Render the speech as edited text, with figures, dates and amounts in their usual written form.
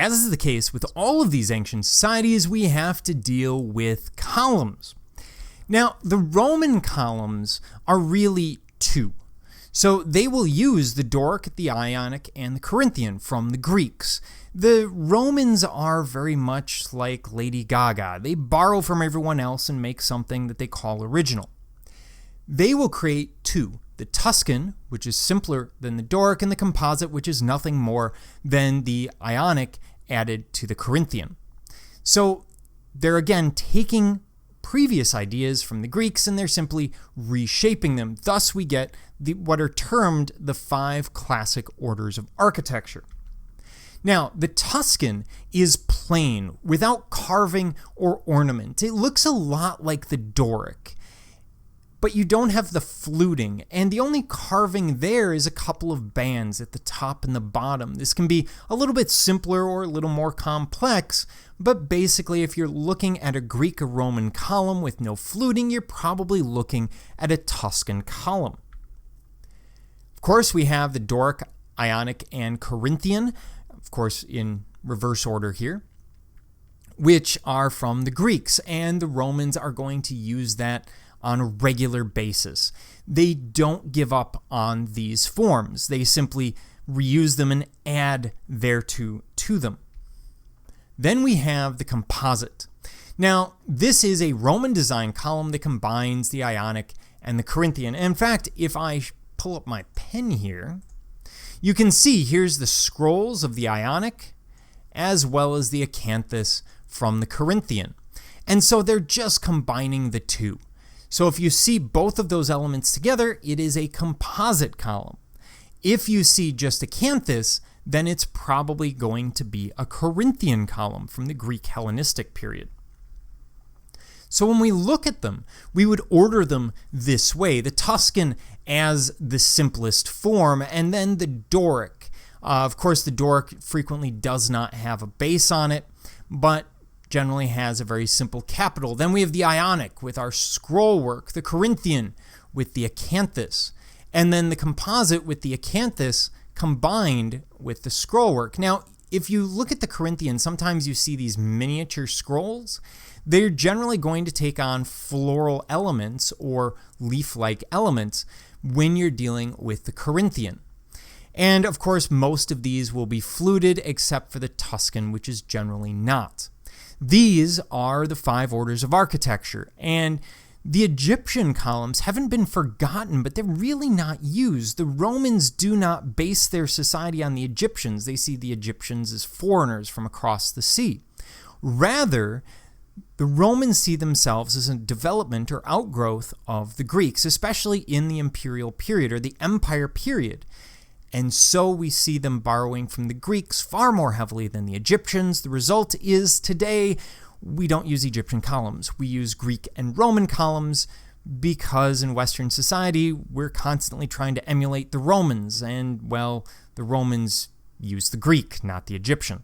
as is the case with all of these ancient societies, we have to deal with columns. Now, the Roman columns are really two. So they will use the Doric, the Ionic, and the Corinthian from the Greeks. The Romans are very much like Lady Gaga. They borrow from everyone else and make something that they call original. They will create two. The Tuscan, which is simpler than the Doric, and the Composite, which is nothing more than the Ionic added to the Corinthian. So they're again taking previous ideas from the Greeks and they're simply reshaping them. Thus we get what are termed the 5 classic orders of architecture. Now, the Tuscan is plain, without carving or ornament. It looks a lot like the Doric, but you don't have the fluting, and the only carving there is a couple of bands at the top and the bottom. This can be a little bit simpler or a little more complex, but basically if you're looking at a Greek or Roman column with no fluting, you're probably looking at a Tuscan column. Of course, we have the Doric, Ionic, and Corinthian, of course in reverse order here, which are from the Greeks, and the Romans are going to use that on a regular basis. They don't give up on these forms. They simply reuse them and add thereto to them. Then we have the Composite. Now, this is a Roman design column that combines the Ionic and the Corinthian. And in fact, if I pull up my pen here, you can see here's the scrolls of the Ionic as well as the acanthus from the Corinthian. And so they're just combining the two. So if you see both of those elements together, it is a composite column. If you see just acanthus, then it's probably going to be a Corinthian column from the Greek Hellenistic period. So when we look at them, we would order them this way. The Tuscan as the simplest form, and then the Doric. Of course, the Doric frequently does not have a base on it, but generally has a very simple capital. Then we have the Ionic with our scroll work, the Corinthian with the acanthus, and then the Composite with the acanthus combined with the scroll work. Now, if you look at the Corinthian, sometimes you see these miniature scrolls. They're generally going to take on floral elements or leaf-like elements when you're dealing with the Corinthian. And of course, most of these will be fluted except for the Tuscan, which is generally not. These are the 5 orders of architecture, and the Egyptian columns haven't been forgotten, but they're really not used. The Romans do not base their society on the Egyptians. They see the Egyptians as foreigners from across the sea. Rather, the Romans see themselves as a development or outgrowth of the Greeks, especially in the imperial period or the empire period. And so we see them borrowing from the Greeks far more heavily than the Egyptians. The result is today we don't use Egyptian columns. We use Greek and Roman columns because in Western society we're constantly trying to emulate the Romans. And, well, the Romans use the Greek, not the Egyptian.